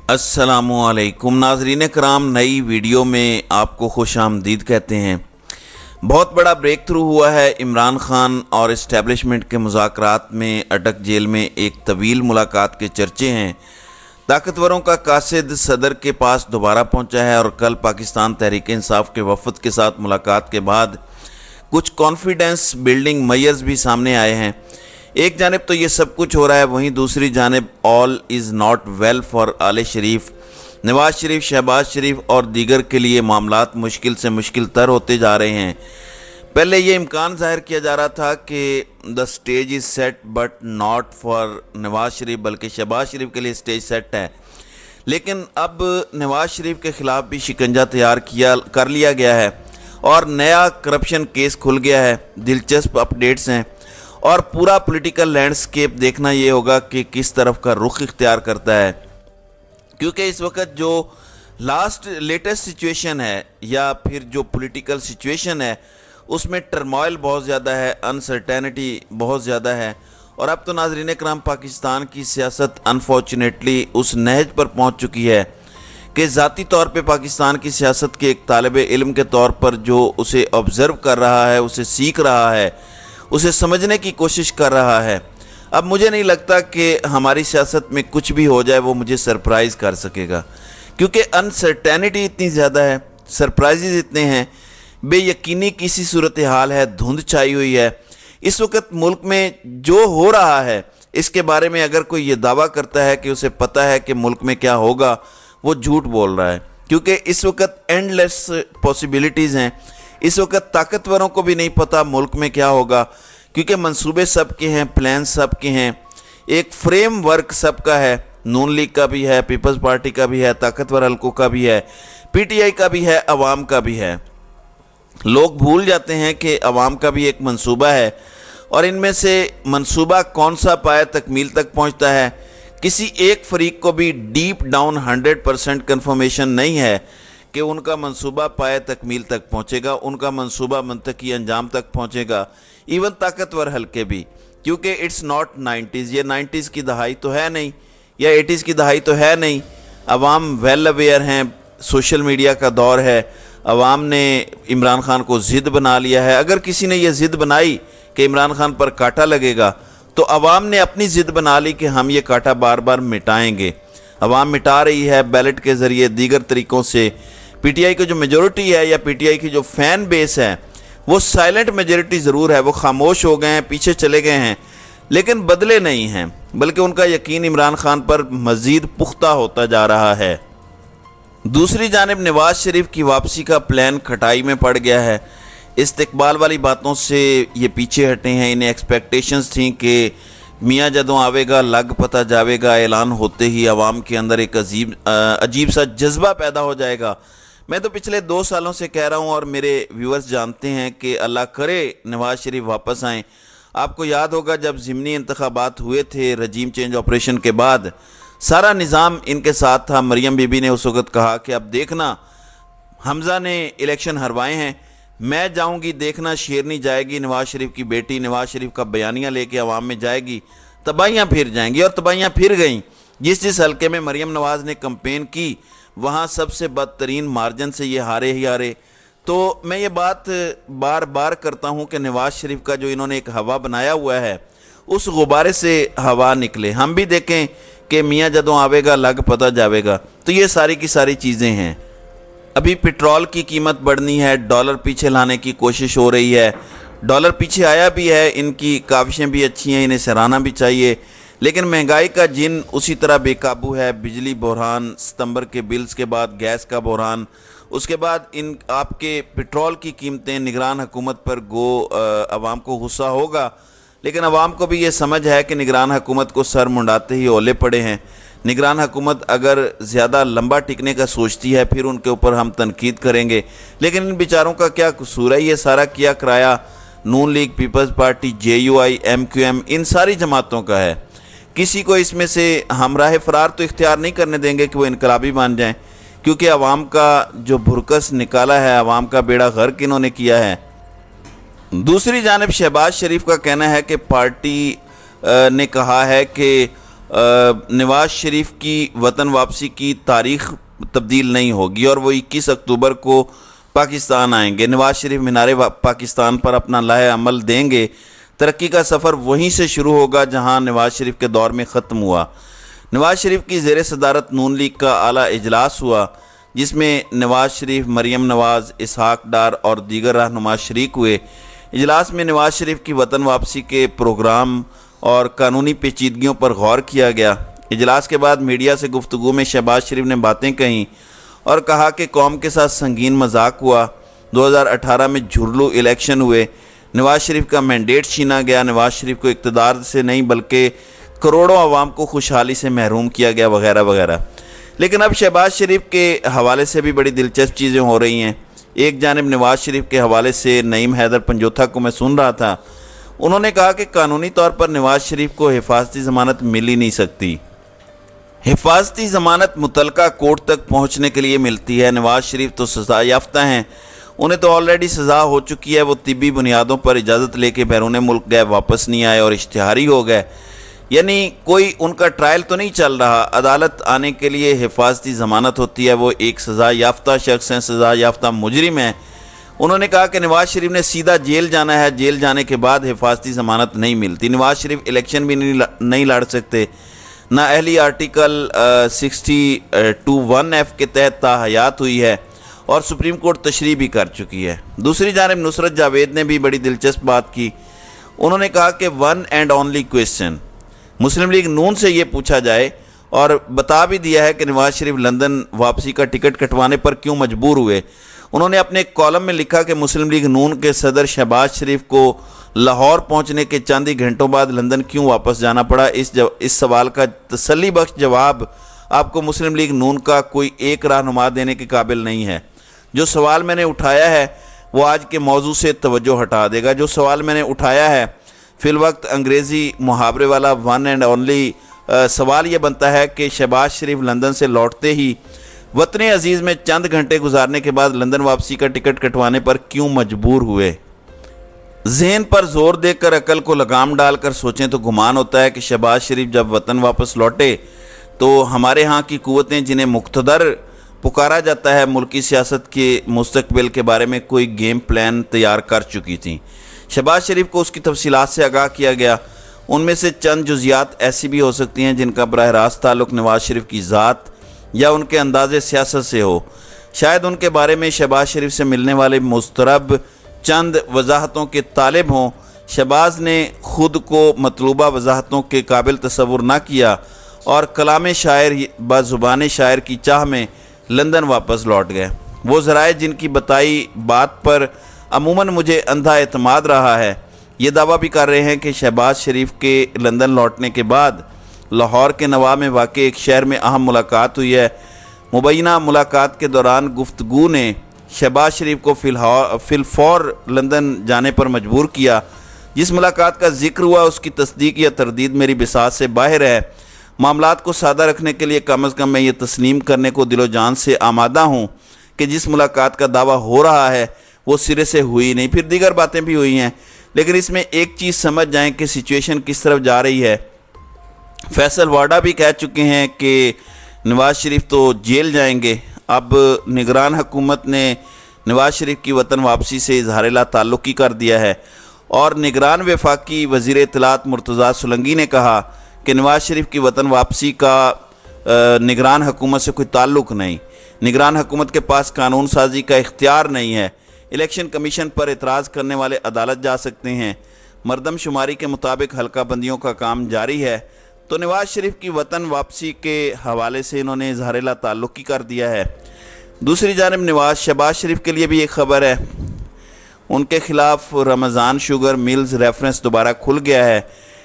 अस्सलामुअलैकुम नाज़रीन कराम, नई वीडियो में आपको खुश आमदीद कहते हैं। बहुत बड़ा ब्रेक थ्रू हुआ है इमरान खान और इस्टेब्लिशमेंट के मुज़ाकरात में। अटक जेल में एक तवील मुलाकात के चर्चे हैं। ताकतवरों का कासिद सदर के पास दोबारा पहुंचा है और कल पाकिस्तान तहरीक इंसाफ के वफद के साथ मुलाकात के बाद कुछ कॉन्फिडेंस बिल्डिंग मेजर्स भी सामने आए हैं। एक जानिब तो ये सब कुछ हो रहा है, वहीं दूसरी जानिब all is not well for आले शरीफ। नवाज शरीफ, शहबाज शरीफ और दीगर के लिए मामलात मुश्किल से मुश्किल तर होते जा रहे हैं। पहले ये इम्कान ज़ाहिर किया जा रहा था कि the stage is set but not for Nawaz Sharif, बल्कि शहबाज शरीफ के लिए स्टेज सेट है। लेकिन अब नवाज शरीफ के ख़िलाफ़ भी शिकंजा तैयार कर लिया गया है और नया करप्शन केस खुल गया है। दिलचस्प अपडेट्स हैं और पूरा पॉलिटिकल लैंडस्केप देखना ये होगा कि किस तरफ का रुख इख्तियार करता है, क्योंकि इस वक्त जो लेटेस्ट सिचुएशन है या फिर जो पॉलिटिकल सिचुएशन है उसमें टर्मोइल बहुत ज़्यादा है, अनसर्टेनिटी बहुत ज़्यादा है। और अब तो नाज़रीन कराम, पाकिस्तान की सियासत अनफॉर्चुनेटली उस नहज पर पहुंच चुकी है कि ज़ाती तौर पे पाकिस्तान की सियासत के एक तालिबे इल्म के तौर पर जो उसे ऑब्ज़र्व कर रहा है, उसे सीख रहा है, उसे समझने की कोशिश कर रहा है। अब मुझे नहीं लगता कि हमारी सियासत में कुछ भी हो जाए वो मुझे सरप्राइज़ कर सकेगा, क्योंकि अनसर्टेनिटी इतनी ज़्यादा है, सरप्राइजेज इतने हैं, बेयकीनी किसी सूरत हाल है, धुंध छाई हुई है। इस वक्त मुल्क में जो हो रहा है इसके बारे में अगर कोई ये दावा करता है कि उसे पता है कि मुल्क में क्या होगा, वो झूठ बोल रहा है, क्योंकि इस वक्त एंडलेस पॉसिबिलिटीज़ हैं। इस वक्त ताकतवरों को भी नहीं पता मुल्क में क्या होगा, क्योंकि मंसूबे सबके हैं, प्लान सबके हैं, एक फ्रेम वर्क सबका है। नून लीग का भी है, पीपल्स पार्टी का भी है, ताकतवर हल्कों का भी है, पीटीआई का भी है, अवाम का भी है। लोग भूल जाते हैं कि अवाम का भी एक मंसूबा है और इनमें से मंसूबा कौन सा पाए तकमील तक पहुँचता है, किसी एक फरीक को भी डीप डाउन 100% कन्फर्मेशन नहीं है कि उनका मंसूबा पाए तकमील तक पहुंचेगा, उनका मंसूबा मंतकी अंजाम तक पहुंचेगा। इवन ताकतवर हल्के भी, क्योंकि इट्स नॉट 90s, ये 90s की दहाई तो है नहीं या 80s की दहाई तो है नहीं। अवाम वेल अवेयर हैं, सोशल मीडिया का दौर है, अवाम ने इमरान खान को ज़िद बना लिया है। अगर किसी ने यह ज़िद बनाई कि इमरान खान पर कांटा लगेगा, तो अवाम ने अपनी ज़िद बना ली कि हम ये कांटा बार बार मिटाएंगे। अवाम मिटा रही है बैलेट के ज़रिए, दीगर तरीक़ों से। पीटीआई की जो मेजॉरिटी है या पीटीआई की जो फ़ैन बेस है वो साइलेंट मेजॉरिटी ज़रूर है, वो खामोश हो गए हैं, पीछे चले गए हैं, लेकिन बदले नहीं हैं, बल्कि उनका यकीन इमरान खान पर मज़ीद पुख्ता होता जा रहा है। दूसरी जानिब नवाज शरीफ की वापसी का प्लान खटाई में पड़ गया है। इस्तिकबाल वाली बातों से ये पीछे हटे हैं। इन्हें एक्सपेक्टेशंस थी कि मियाँ जदों आवेगा लग पता जावेगा, ऐलान होते ही आवाम के अंदर एक अजीब सा जज्बा पैदा हो जाएगा। मैं तो पिछले 2 सालों से कह रहा हूँ और मेरे व्यूअर्स जानते हैं कि अल्लाह करे नवाज शरीफ वापस आएँ। आपको याद होगा जब ज़िमनी इंतखाबात हुए थे रजीम चेंज ऑपरेशन के बाद, सारा निज़ाम इनके साथ था। मरियम बीबी ने उस वक़्त कहा कि अब देखना हमज़ा ने इलेक्शन हरवाए हैं, मैं जाऊंगी, देखना शेरनी जाएगी, नवाज शरीफ की बेटी नवाज शरीफ का बयानिया लेके अवाम में जाएगी, तबाहियाँ फिर जाएंगी। और तबाहियाँ फिर गईं। जिस हल्के में मरियम नवाज़ ने कंपेन की वहाँ सबसे बदतरीन मार्जिन से ये हारे ही हारे। तो मैं ये बात बार बार करता हूँ कि नवाज शरीफ का जो इन्होंने एक हवा बनाया हुआ है उस गुब्बारे से हवा निकले। हम भी देखें कि मियाँ जदों आवेगा लग पता जावेगा। तो ये सारी की सारी चीज़ें हैं। अभी पेट्रोल की कीमत बढ़नी है, डॉलर पीछे लाने की कोशिश हो रही है। डॉलर पीछे आया भी है, इनकी काविशें भी अच्छी हैं, इन्हें सराहना भी चाहिए, लेकिन महंगाई का जिन उसी तरह बेकाबू है। बिजली बहरान, सितंबर के बिल्स के बाद गैस का बहरान, उसके बाद इन आपके पेट्रोल की कीमतें, निगरान हुकूमत पर अवाम को गुस्सा होगा, लेकिन अवाम को भी ये समझ है कि निगरान हुकूमत को सर मुंडाते ही ओले पड़े हैं। निगरान हुकूमत अगर ज़्यादा लंबा टिकने का सोचती है फिर उनके ऊपर हम तनकीद करेंगे, लेकिन इन बेचारों का क्या कसूर है? ये सारा किया कराया Noon league, peoples party, JUI, MQM, इन सारी जमातों का है। किसी को इसमें से हमराह फरार तो इख्तियार नहीं करने देंगे कि वो इनकलाबी मान जाएं, क्योंकि अवाम का जो भुरकस निकाला है, अवाम का बेड़ा गर्क इन्होंने किया है। दूसरी जानिब शहबाज शरीफ का कहना है कि पार्टी ने कहा है कि نواز شریف کی وطن واپسی کی تاریخ تبدیل نہیں ہوگی اور وہ 21 اکتوبر کو پاکستان آئیں گے۔ نواز شریف مینار پاکستان پر اپنا لائحہ عمل دیں گے۔ ترقی کا سفر وہیں سے شروع ہوگا جہاں نواز شریف کے دور میں ختم ہوا۔ نواز شریف کی زیر صدارت نون لیگ کا اعلیٰ اجلاس ہوا، جس میں نواز شریف، مریم نواز، اسحاق ڈار اور دیگر رہنما شریک ہوئے۔ اجلاس میں نواز شریف کی وطن واپسی کے پروگرام اور قانونی پیچیدگیوں پر غور کیا گیا۔ اجلاس کے بعد میڈیا سے گفتگو میں شہباز شریف نے باتیں کہیں اور کہا کہ قوم کے ساتھ سنگین مذاق ہوا۔ 2018 میں جھرلو الیکشن ہوئے، نواز شریف کا مینڈیٹ چھینا گیا، نواز شریف کو اقتدار سے نہیں بلکہ کروڑوں عوام کو خوشحالی سے محروم کیا گیا، وغیرہ وغیرہ۔ لیکن اب شہباز شریف کے حوالے سے بھی بڑی دلچسپ چیزیں ہو رہی ہیں۔ ایک جانب نواز شریف کے حوالے سے نعیم حیدر پنجوتھا کو میں سن رہا تھا، انہوں نے کہا کہ قانونی طور پر نواز شریف کو حفاظتی ضمانت مل ہی نہیں سکتی۔ حفاظتی ضمانت متعلقہ کورٹ تک پہنچنے کے لیے ملتی ہے۔ نواز شریف تو سزا یافتہ ہیں، انہیں تو آلریڈی سزا ہو چکی ہے، وہ طبی بنیادوں پر اجازت لے کے بیرون ملک گئے، واپس نہیں آئے اور اشتہاری ہو گئے، یعنی کوئی ان کا ٹرائل تو نہیں چل رہا۔ عدالت آنے کے لیے حفاظتی ضمانت ہوتی ہے، وہ ایک سزا یافتہ شخص ہیں، سزا یافتہ مجرم ہیں۔ انہوں نے کہا کہ نواز شریف نے سیدھا جیل جانا ہے، جیل جانے کے بعد حفاظتی ضمانت نہیں ملتی۔ نواز شریف الیکشن بھی نہیں لڑ سکتے، نہ اہلی آرٹیکل 62(1)(f) کے تحت تاحیات ہوئی ہے اور سپریم کورٹ تشریح بھی کر چکی ہے۔ دوسری جانب نصرت جاوید نے بھی بڑی دلچسپ بات کی، انہوں نے کہا کہ one and only question Muslim league Noon سے یہ پوچھا جائے، اور بتا بھی دیا ہے کہ نواز شریف لندن واپسی کا ٹکٹ کٹوانے پر کیوں مجبور ہوئے۔ انہوں نے اپنے کالم میں لکھا کہ مسلم لیگ نون کے صدر شہباز شریف کو لاہور پہنچنے کے چند ہی گھنٹوں بعد لندن کیوں واپس جانا پڑا۔ اس سوال کا تسلی بخش جواب آپ کو مسلم لیگ نون کا کوئی ایک رہنما دینے کے قابل نہیں ہے۔ جو سوال میں نے اٹھایا ہے وہ آج کے موضوع سے توجہ ہٹا دے گا۔ جو سوال میں نے اٹھایا ہے فی الوقت انگریزی محاورے والا ون اینڈ اونلی سوال یہ بنتا ہے کہ شہباز شریف لندن سے لوٹتے ہی وطن عزیز میں چند گھنٹے گزارنے کے بعد لندن واپسی کا ٹکٹ کٹوانے پر کیوں مجبور ہوئے۔ ذہن پر زور دے کر عقل کو لگام ڈال کر سوچیں تو گمان ہوتا ہے کہ شہباز شریف جب وطن واپس لوٹے تو ہمارے ہاں کی قوتیں جنہیں مقتدر پکارا جاتا ہے ملکی سیاست کے مستقبل کے بارے میں کوئی گیم پلان تیار کر چکی تھیں۔ شہباز شریف کو اس کی تفصیلات سے آگاہ کیا گیا، ان میں سے چند جزیات ایسی بھی ہو سکتی ہیں جن کا براہ راست تعلق نواز شریف کی ذات یا ان کے انداز سیاست سے ہو۔ شاید ان کے بارے میں شہباز شریف سے ملنے والے مسترب چند وضاحتوں کے طالب ہوں۔ شہباز نے خود کو مطلوبہ وضاحتوں کے قابل تصور نہ کیا اور کلام شاعر بزبان شاعر کی چاہ میں لندن واپس لوٹ گئے۔ وہ ذرائع جن کی بتائی بات پر عموماً مجھے اندھا اعتماد رہا ہے، یہ دعویٰ بھی کر رہے ہیں کہ شہباز شریف کے لندن لوٹنے کے بعد لاہور کے نواح میں واقع ایک شہر میں اہم ملاقات ہوئی ہے۔ مبینہ ملاقات کے دوران گفتگو نے شہباز شریف کو فی الفور لندن جانے پر مجبور کیا۔ جس ملاقات کا ذکر ہوا اس کی تصدیق یا تردید میری بساط سے باہر ہے۔ معاملات کو سادہ رکھنے کے لیے کم از کم میں یہ تسلیم کرنے کو دل و جان سے آمادہ ہوں کہ جس ملاقات کا دعویٰ ہو رہا ہے وہ سرے سے ہوئی نہیں، پھر دیگر باتیں بھی ہوئی ہیں، لیکن اس میں ایک چیز سمجھ جائیں کہ سچویشن کس طرف جا رہی ہے۔ فیصل واڈا بھی کہہ چکے ہیں کہ نواز شریف تو جیل جائیں گے۔ اب نگران حکومت نے نواز شریف کی وطن واپسی سے اظہار لا تعلقی کر دیا ہے، اور نگران وفاقی وزیر اطلاعات مرتضیٰ سولنگی نے کہا کہ نواز شریف کی وطن واپسی کا نگران حکومت سے کوئی تعلق نہیں، نگران حکومت کے پاس قانون سازی کا اختیار نہیں ہے، الیکشن کمیشن پر اعتراض کرنے والے عدالت جا سکتے ہیں، مردم شماری کے مطابق حلقہ بندیوں کا کام جاری ہے۔ تو نواز شریف کی وطن واپسی کے حوالے سے انہوں نے اظہار لا تعلقی کر دیا ہے۔ دوسری جانب شہباز شریف کے لیے بھی ایک خبر ہے، ان کے خلاف رمضان شوگر ملز ریفرنس دوبارہ کھل گیا ہے۔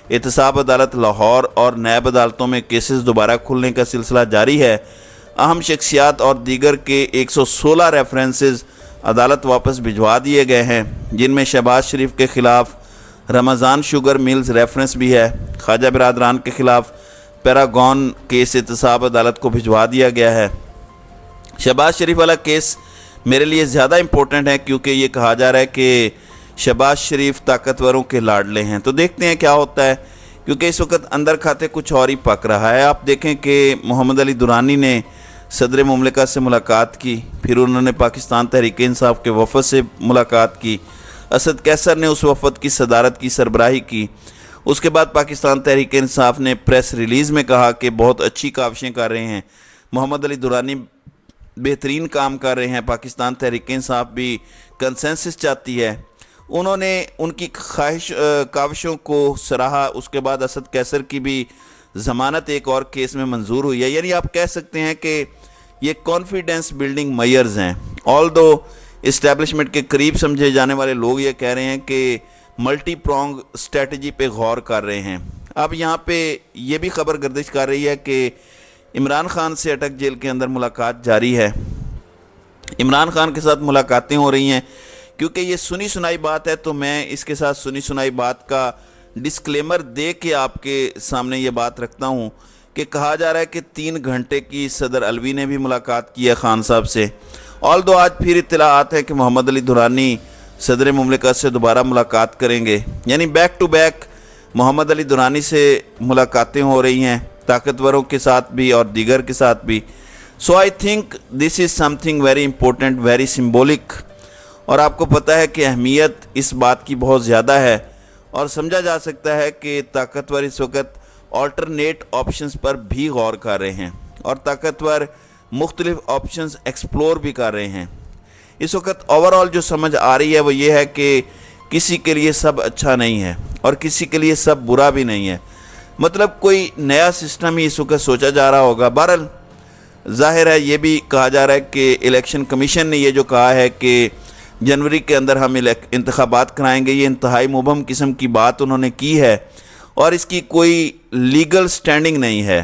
احتساب عدالت لاہور اور نیب عدالتوں میں کیسز دوبارہ کھلنے کا سلسلہ جاری ہے۔ اہم شخصیات اور دیگر کے 116 ریفرنسز عدالت واپس بھجوا دیے گئے ہیں، جن میں شہباز شریف کے خلاف رمضان شوگر ملز ریفرنس بھی ہے۔ خواجہ برادران کے خلاف پیراگون کیس احتساب عدالت کو بھجوا دیا گیا ہے۔ شہباز شریف والا کیس میرے لیے زیادہ امپورٹنٹ ہے کیونکہ یہ کہا جا رہا ہے کہ شہباز شریف طاقتوروں کے لاڈلے ہیں، تو دیکھتے ہیں کیا ہوتا ہے۔ क्योंकि इस वक्त अंदर खाते कुछ और ही पक रहा है। आप देखें कि मोहम्मद अली दुरानी ने सदर मुमलिकत से मुलाकात की, फिर उन्होंने पाकिस्तान तहरीक इंसाफ के वफद से मुलाकात की, असद कैसर ने उस वफद की सदारत की, सरबराही की। उसके बाद पाकिस्तान तहरीक इंसाफ ने प्रेस रिलीज़ में कहा कि बहुत अच्छी काविशें कर रहे हैं, मोहम्मद अली दुरानी बेहतरीन काम कर रहे हैं, पाकिस्तान तहरीक इंसाफ भी कंसेंसस चाहती है। उन्होंने उनकी काविशों को सराहा। उसके बाद असद कैसर की भी ज़मानत एक और केस में मंजूर हुई है। यानी आप कह सकते हैं कि ये कॉन्फिडेंस बिल्डिंग मेजर्स हैं। ऑल दो इस्टेब्लिशमेंट के करीब समझे जाने वाले लोग ये कह रहे हैं कि मल्टी प्रोंग स्ट्रेटजी पे गौर कर रहे हैं। अब यहाँ पे ये भी खबर गर्दिश कर रही है कि इमरान खान से अटक जेल के अंदर मुलाकात जारी है। इमरान खान के साथ मुलाकातें हो रही हैं। क्योंकि ये सुनी सुनाई बात है तो मैं इसके साथ सुनी सुनाई बात का डिस्क्लेमर दे के आपके सामने ये बात रखता हूँ कि कहा जा रहा है कि 3 घंटे की सदर अलवी ने भी मुलाकात की है खान साहब से। ऑल दो आज फिर इत्तलाआत है कि मोहम्मद अली दुरानी सदर मुमलिकत से दोबारा मुलाकात करेंगे। यानी back to back Mohammad Ali Durrani से मुलाकातें हो रही हैं, ताकतवरों के साथ भी और दीगर के साथ भी। So I think this is something very important, very symbolic. और आपको पता है कि अहमियत इस बात की बहुत ज़्यादा है और समझा जा सकता है कि ताकतवर इस वक्त ऑल्टरनेट ऑप्शंस पर भी गौर कर रहे हैं और ताकतवर मुख्तलिफ ऑप्शंस एक्सप्लोर भी कर रहे हैं। इस वक्त ओवरऑल जो समझ आ रही है वो ये है कि किसी के लिए सब अच्छा नहीं है और किसी के लिए सब बुरा भी नहीं है। मतलब कोई नया सिस्टम ही इस वक्त सोचा जा रहा होगा। बहरहाल ज़ाहिर है ये भी कहा जा रहा है कि इलेक्शन कमीशन ने ये जो कहा है कि जनवरी के अंदर हम इंतखाबात कराएंगे, ये इंतहाई मुबहम किस्म की बात उन्होंने की है और इसकी कोई लीगल स्टैंडिंग नहीं है।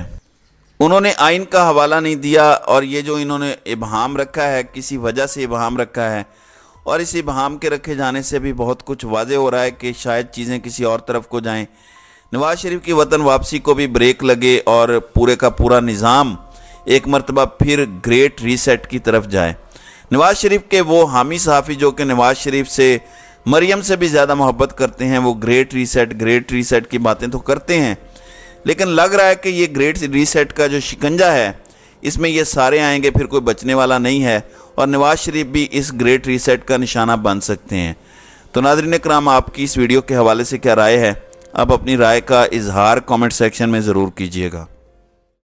उन्होंने आइन का हवाला नहीं दिया और ये जो इन्होंने इबहाम रखा है, किसी वजह से इबहाम रखा है और इस इबहाम के रखे जाने से भी बहुत कुछ वाज़े हो रहा है कि शायद चीज़ें किसी और तरफ को जाएं। नवाज शरीफ की वतन वापसी को भी ब्रेक लगे और पूरे का पूरा निज़ाम एक मरतबा फिर ग्रेट रीसेट की तरफ जाए। नवाज शरीफ के वो हामी सहाफ़ी जो कि नवाज शरीफ से मरियम से भी ज़्यादा मोहब्बत करते हैं, वो ग्रेट रीसेट की बातें तो करते हैं, लेकिन लग रहा है कि ये ग्रेट रीसेट का जो शिकंजा है इसमें ये सारे आएंगे, फिर कोई बचने वाला नहीं है और नवाज शरीफ भी इस ग्रेट रीसेट का निशाना बन सकते हैं। तो नाज़रीन इकराम, आपकी इस वीडियो के हवाले से क्या राय है? आप अपनी राय का इजहार कमेंट सेक्शन में ज़रूर कीजिएगा।